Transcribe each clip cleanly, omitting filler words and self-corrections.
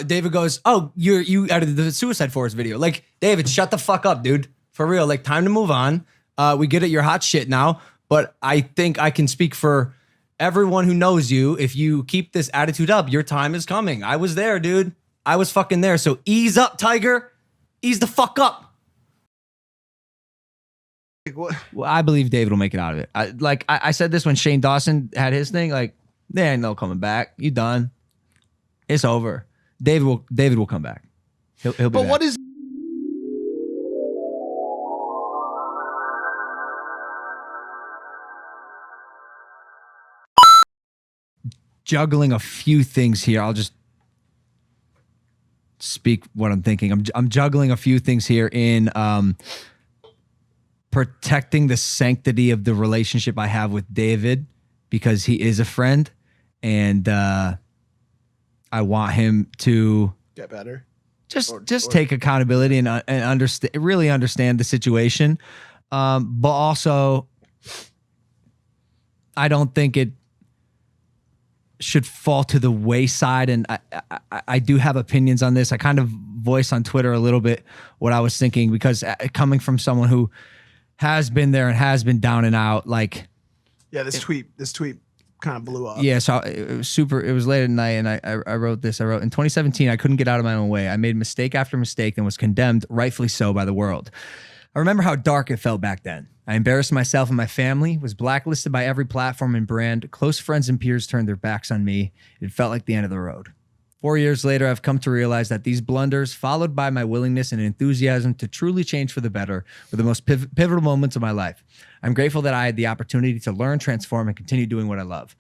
David goes, "Oh, you edited the Suicide Forest video." Like, David, shut the fuck up, dude. For real. Like, time to move on. We get it. You're hot shit now. But I think I can speak for everyone who knows you. If you keep this attitude up, your time is coming. I was there, dude. I was fucking there. So ease up, Tiger. Ease the fuck up. Well, I believe David will make it out of it. I said this when Shane Dawson had his thing. Like, there ain't no coming back. You done. It's over. David will come back. He'll be But back. what is... Juggling a few things here. I'll just speak what I'm thinking. I'm juggling a few things here in protecting the sanctity of the relationship I have with David, because he is a friend, and I want him to Get better. Just take accountability and really understand the situation. But also, I don't think it should fall to the wayside. And I do have opinions on this. I kind of voiced on Twitter a little bit what I was thinking, because coming from someone who has been there and has been down and out, like, yeah, this tweet kind of blew up. Yeah, so it was late at night, and I wrote this. I wrote, in 2017, I couldn't get out of my own way. I made mistake after mistake and was condemned, rightfully so, by the world. I remember how dark it felt back then. I embarrassed myself and my family, was blacklisted by every platform and brand. Close friends and peers turned their backs on me. It felt like the end of the road. 4 years later, I've come to realize that these blunders, followed by my willingness and enthusiasm to truly change for the better, were the most pivotal moments of my life. I'm grateful that I had the opportunity to learn, transform, and continue doing what I love.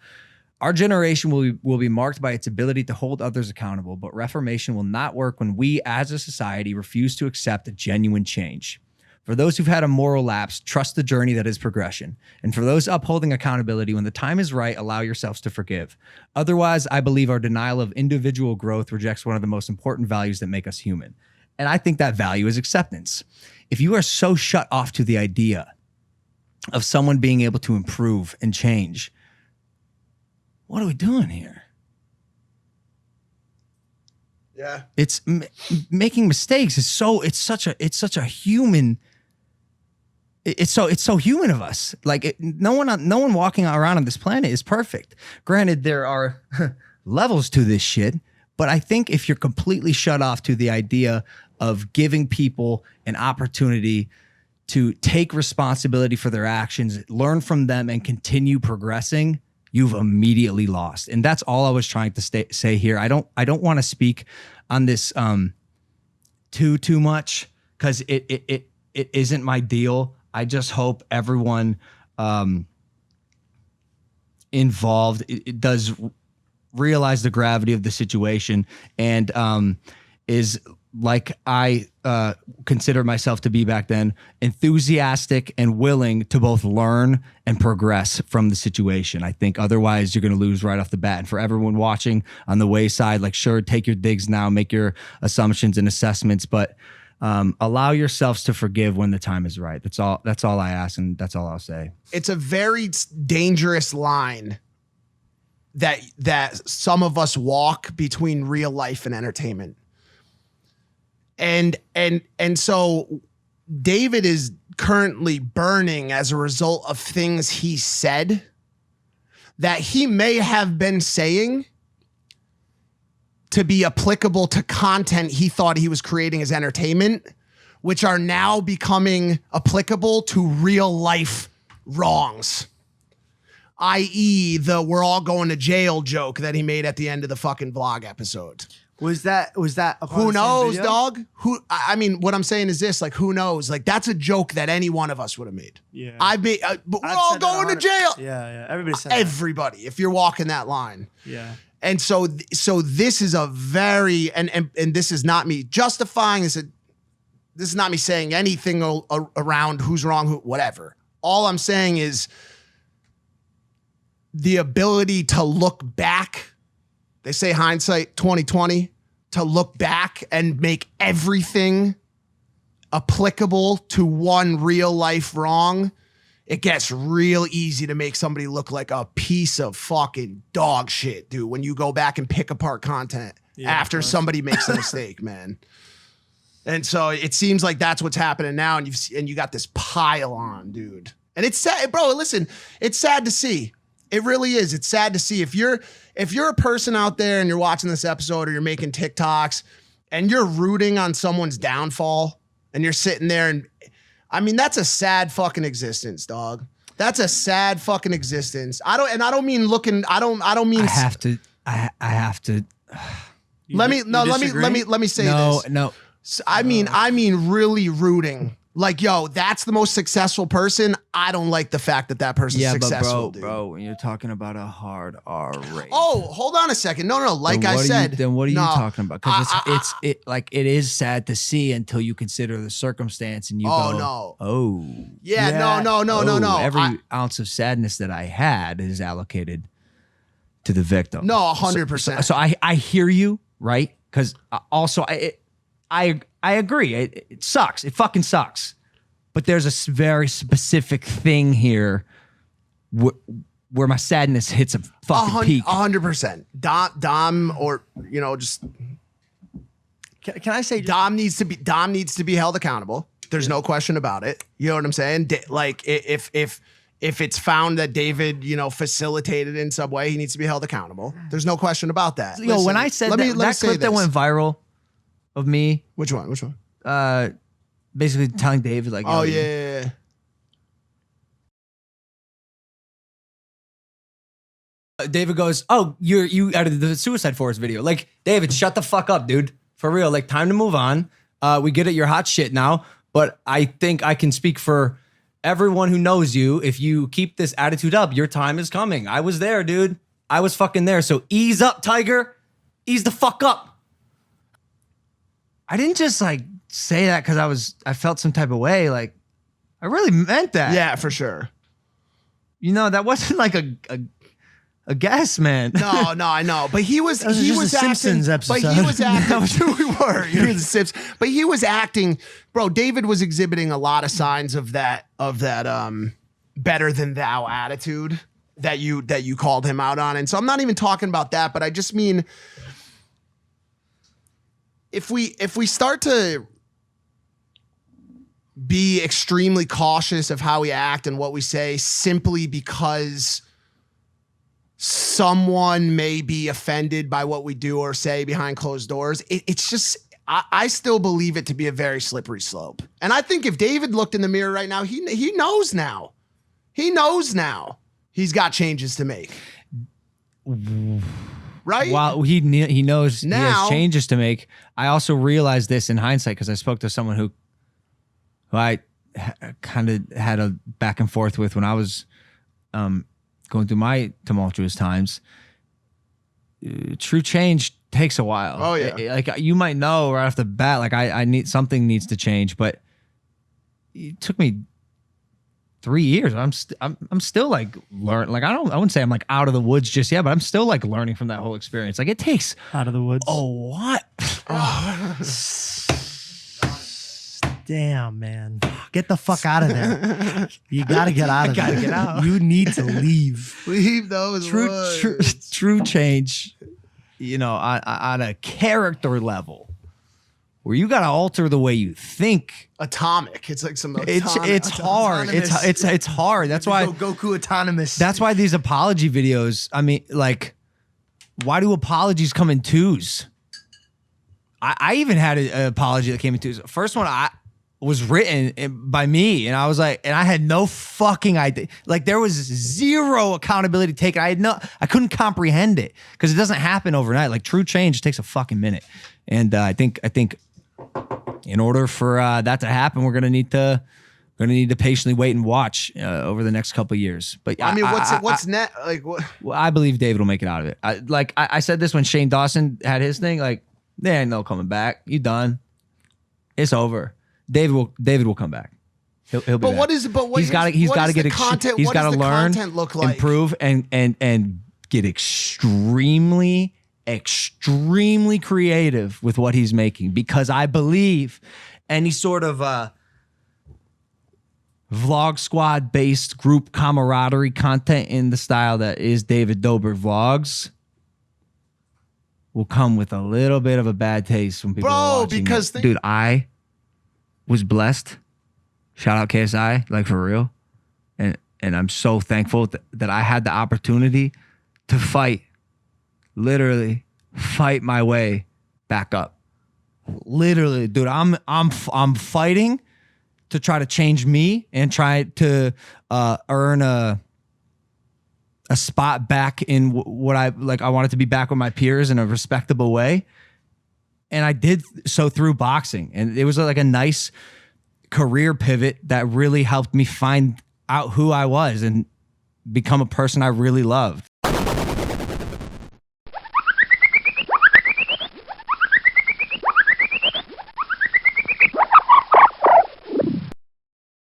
Our generation will be marked by its ability to hold others accountable, but reformation will not work when we as a society refuse to accept a genuine change. For those who've had a moral lapse, trust the journey that is progression. And for those upholding accountability, when the time is right, allow yourselves to forgive. Otherwise, I believe our denial of individual growth rejects one of the most important values that make us human. And I think that value is acceptance. If you are so shut off to the idea of someone being able to improve and change, what are we doing here? Yeah. It's making mistakes is it's such a human. It's so human of us. Like, no one walking around on this planet is perfect. Granted, there are levels to this shit, but I think if you're completely shut off to the idea of giving people an opportunity to take responsibility for their actions, learn from them, and continue progressing, you've immediately lost. And that's all I was trying to say here. I don't want to speak on this too much, because it isn't my deal. I just hope everyone involved it does realize the gravity of the situation, and is, like I consider myself to be back then, enthusiastic and willing to both learn and progress from the situation. I think otherwise you're going to lose right off the bat. And for everyone watching on the wayside, like, sure, take your digs now, make your assumptions and assessments, but allow yourselves to forgive when the time is right. That's all I ask, and that's all I'll say. It's a very dangerous line that some of us walk between real life and entertainment. And so David is currently burning as a result of things he said that he may have been saying to be applicable to content he thought he was creating as entertainment, which are now becoming applicable to real life wrongs. I.e. the "we're all going to jail" joke that he made at the end of the fucking vlog episode. Was that who knows, dog? I mean, what I'm saying is this, like, who knows? Like, that's a joke that any one of us would have made. Yeah. But we're all going to jail. Yeah. Everybody said Everybody, if you're walking that line. Yeah. And so this is a very, and this is not me justifying this. This is not me saying anything around who's wrong, whatever. All I'm saying is the ability to look back. They say hindsight 2020, to look back and make everything applicable to one real life wrong. It gets real easy to make somebody look like a piece of fucking dog shit, dude, when you go back and pick apart content after somebody makes a mistake, man. And so it seems like that's what's happening now, and you got this pile on, dude. And it's sad, bro. Listen, it's sad to see. It really is. It's sad to see if you're a person out there and you're watching this episode or you're making TikToks and you're rooting on someone's downfall and you're sitting there and I mean that's a sad fucking existence, dog. That's a sad fucking existence. I don't mean looking. I don't mean. I have to. Let me say this. No. I mean really rooting. Like, yo, that's the most successful person. I don't like the fact that person's successful, but bro, when you're talking about a hard R rate. Oh, hold on a second. No. Like I said, then what are you talking about? Because it is sad to see until you consider the circumstance and you go, no. Every ounce of sadness that I had is allocated to the victim. No, 100%. So I hear you, right? Because also I agree. It sucks. It fucking sucks. But there's a very specific thing here where my sadness hits a fucking peak. 100%. Dom, or just. Can I say Dom needs to be held accountable. There's no question about it. You know what I'm saying? Like if it's found that David, facilitated in some way, he needs to be held accountable. There's no question about that. Yo, when I said that clip that went viral of me. Which one? Basically telling David like, oh yeah. David goes, oh, you edited the Suicide Forest video. Like, David, shut the fuck up, dude. For real. Like, time to move on. We get it. You're hot shit now. But I think I can speak for everyone who knows you. If you keep this attitude up, your time is coming. I was there, dude. I was fucking there. So ease up, Tiger. Ease the fuck up. I didn't just like say that because I felt some type of way. Like, I really meant that. Yeah, for sure. That wasn't like a guess, man. No, I know. But he was acting. Simpsons episode. But he was acting. That was who we were. You're the Simpsons. But he was acting, bro. David was exhibiting a lot of signs of that better than thou attitude that you called him out on. And so I'm not even talking about that, but I just mean if we start to be extremely cautious of how we act and what we say simply because someone may be offended by what we do or say behind closed doors, it's just, I still believe it to be a very slippery slope. And I think if David looked in the mirror right now, he knows now. He knows now he's got changes to make. Right? While he knows now, he has changes to make. I also realized this in hindsight because I spoke to someone who I kind of had a back and forth with when I was going through my tumultuous times. True change takes a while. Oh yeah. Like you might know right off the bat, like I need something needs to change, but it took me 3 years. I'm still like learn. Like I wouldn't say I'm like out of the woods just yet, but I'm still like learning from that whole experience. Like it takes out of the woods. Oh what? Damn, man. Get the fuck out of there. You gotta get out of there. Gotta get out. You need to leave. Leave those words. True change, on a character level where you gotta alter the way you think. Atomic. It's like some it's hard. It's hard. That's why Goku autonomous. That's why these apology videos, I mean, like, why do apologies come in twos? I even had an apology that came in twos. First one was written by me, and I was like, and I had no fucking idea. Like there was zero accountability taken. I couldn't comprehend it because it doesn't happen overnight. Like true change takes a fucking minute, and I think in order for that to happen, we're gonna need to patiently wait and watch over the next couple of years. But I mean, what's net like? What? Well, I believe David will make it out of it. I said this when Shane Dawson had his thing. Like there ain't no coming back. You done. It's over. David will come back. He'll be back. He's got to get content. He's got to learn, look like? Improve, and get extremely creative with what he's making, because I believe any sort of vlog squad based group camaraderie content in the style that is David Dobrik vlogs will come with a little bit of a bad taste when people are watching because it. Dude, I was blessed. Shout out KSI, like for real. And I'm so thankful that I had the opportunity to fight, literally fight my way back up. Literally, dude, I'm fighting to try to change me and try to earn a spot back in what I like. I wanted to be back with my peers in a respectable way. And I did so through boxing. And it was like a nice career pivot that really helped me find out who I was and become a person I really loved.